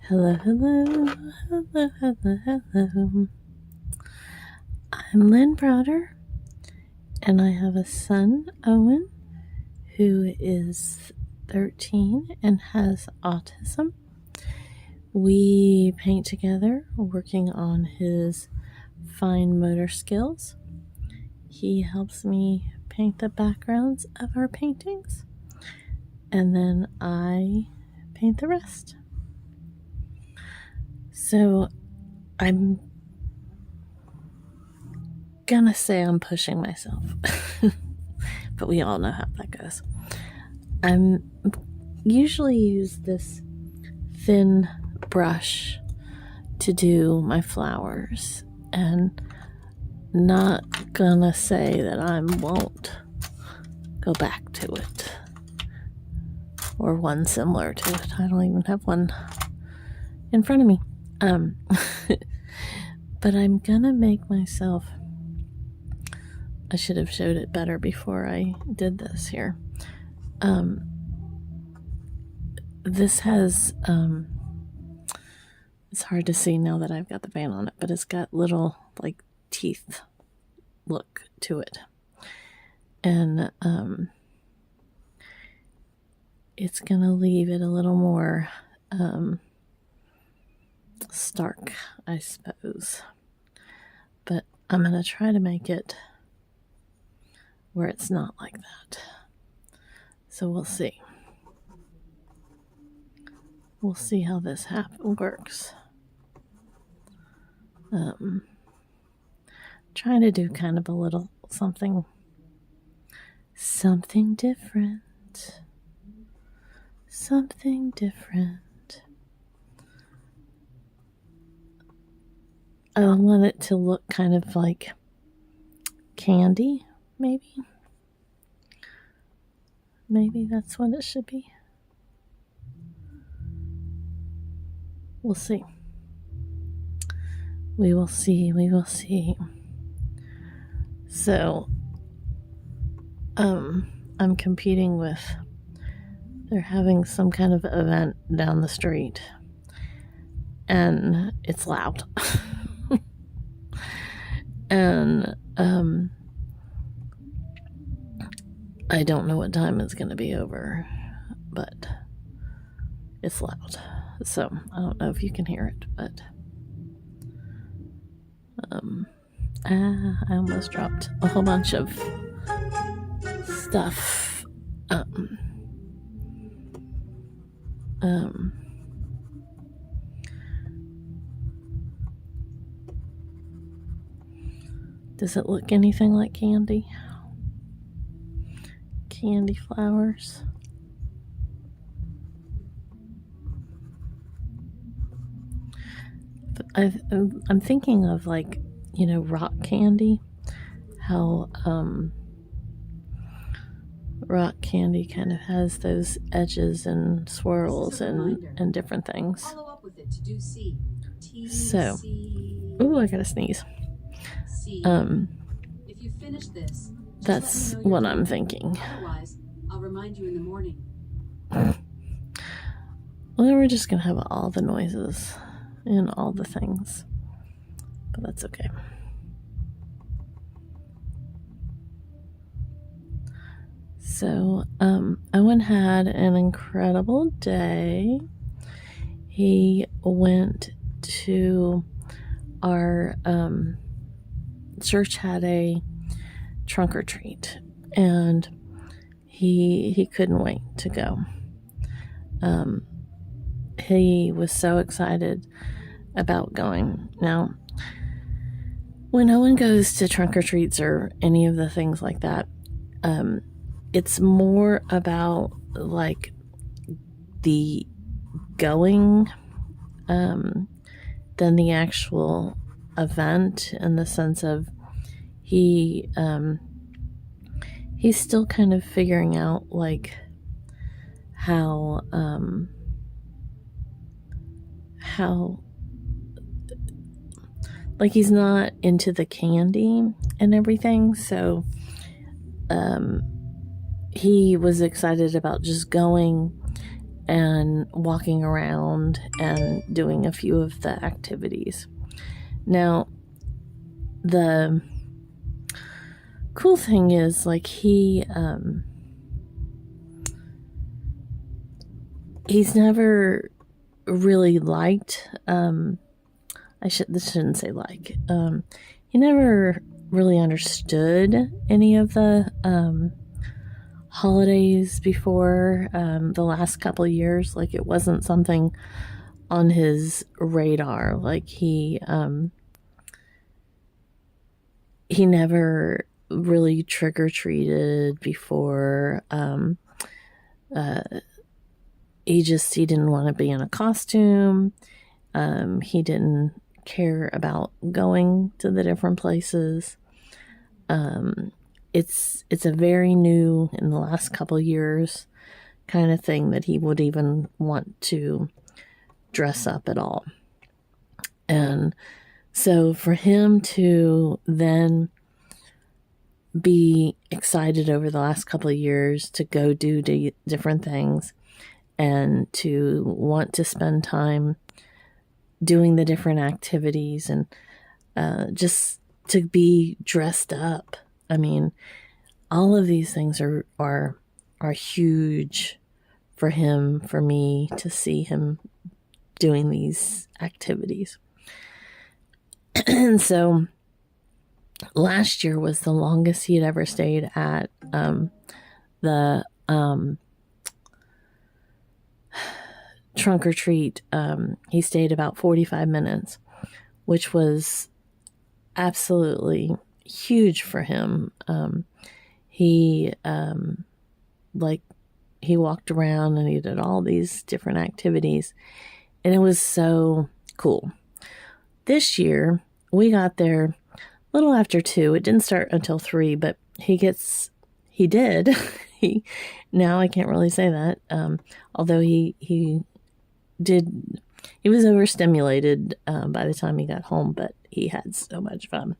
Hello, hello, hello, hello, hello. I'm Lynn Browder, and I have a son, Owen, who is 13 and has autism. We paint together, working on his fine motor skills. He helps me paint the backgrounds of our paintings, and then I paint the rest. So I'm gonna say I'm pushing myself, but we all know how that goes. I'm usually use this thin brush to do my flowers, and not gonna say that I won't go back to it or one similar to it. I don't even have one in front of me. But I'm gonna make myself, I should have showed it better before I did this here. This has, it's hard to see now that I've got the band on it, but it's got little like teeth look to it. And it's gonna leave it a little more stark, I suppose. But I'm gonna try to make it where it's not like that. So we'll see. We'll see how this works. Trying to do kind of a little something different. Something different. I want it to look kind of like candy, maybe. Maybe that's what it should be. We'll see. We will see. We will see. So, I'm competing with, they're having some kind of event down the street, and it's loud. And, I don't know what time it's going to be over, but it's loud. So I don't know if you can hear it, but I almost dropped a whole bunch of stuff. Does it look anything like candy? Candy flowers. I'm thinking of, like, you know, rock candy. How rock candy kind of has those edges and swirls and different things. Follow up with it to do C. So, ooh, I gotta sneeze. If you finish this, that's what I'm thinking. Otherwise, I'll remind you in the morning. Well, we're just gonna have all the noises and all the things, but that's okay. So, Owen had an incredible day. He went to our church, had a trunk or treat, and he couldn't wait to go. He was so excited about going. Now, when Owen goes to trunk or treats or any of the things like that, it's more about like the going than the actual event, in the sense of he's still kind of figuring out like how like he's not into the candy and everything, so he was excited about just going and walking around and doing a few of the activities. Now, the cool thing is, like, he's never really liked, this shouldn't say like, he never really understood any of the holidays before the last couple of years. Like, it wasn't something on his radar. Like, he never really trick-or-treated before. He didn't want to be in a costume. He didn't care about going to the different places. It's a very new, in the last couple of years, kind of thing that he would even want to dress up at all. And so for him to then be excited over the last couple of years to go do different things and to want to spend time doing the different activities and just to be dressed up. I mean, all of these things are huge for him, for me to see him doing these activities. And so last year was the longest he had ever stayed at the trunk or treat. He stayed about 45 minutes, which was absolutely huge for him. He walked around and he did all these different activities, and it was so cool. This year we got there a little after 2. It didn't start until 3, but he did. Now I can't really say that. Although he was overstimulated by the time he got home, but he had so much fun.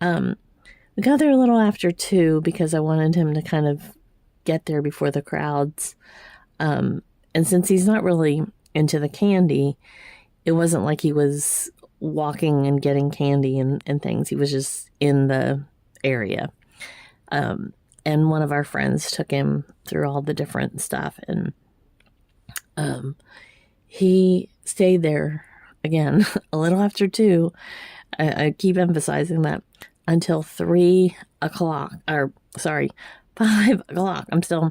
We got there a little after 2 because I wanted him to kind of get there before the crowds. And since he's not really into the candy, it wasn't like he was walking and getting candy and things. He was just in the area. And one of our friends took him through all the different stuff, and he stayed there, again, a little after 2. I keep emphasizing that, until 3 o'clock, or sorry, 5 o'clock. I'm still,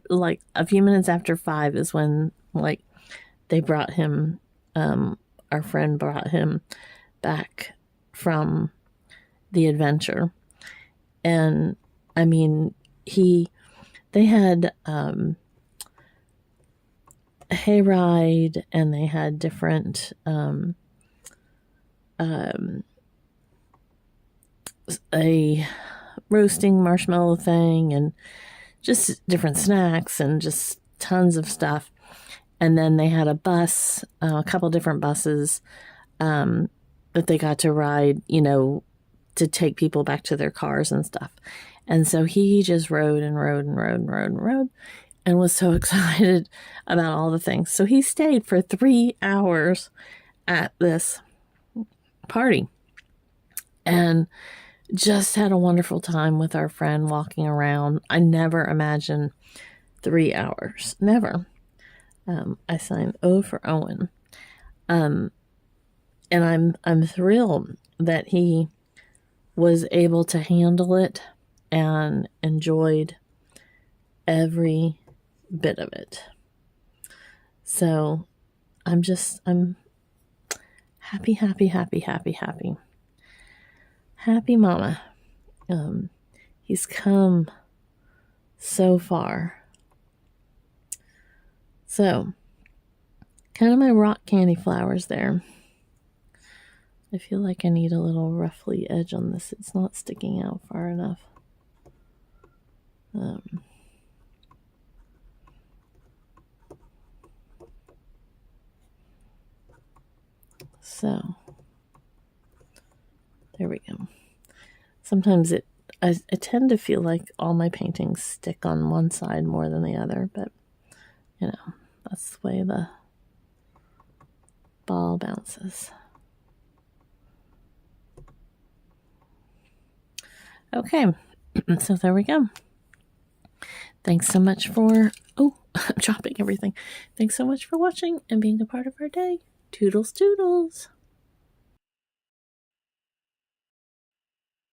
like, a few minutes after 5 is when, like, they brought him, our friend brought him back from the adventure. And I mean, they had a hayride, and they had different a roasting marshmallow thing, and just different snacks and just tons of stuff. And then they had a bus, a couple different buses that they got to ride, to take people back to their cars and stuff. And so he just rode and rode and rode and rode and rode, and was so excited about all the things. So he stayed for 3 hours at this party and just had a wonderful time with our friend walking around. I never imagined 3 hours. Never. I signed O for Owen. And I'm thrilled that he was able to handle it and enjoyed every bit of it. So I'm happy, happy, happy, happy, happy. Happy mama. He's come so far. So, kind of my rock candy flowers there. I feel like I need a little ruffly edge on this. It's not sticking out far enough. So, there we go. Sometimes I tend to feel like all my paintings stick on one side more than the other, but That's the way the ball bounces. Okay, so there we go. Thanks so much for, I'm dropping everything. Thanks so much for watching and being a part of our day. Toodles, toodles.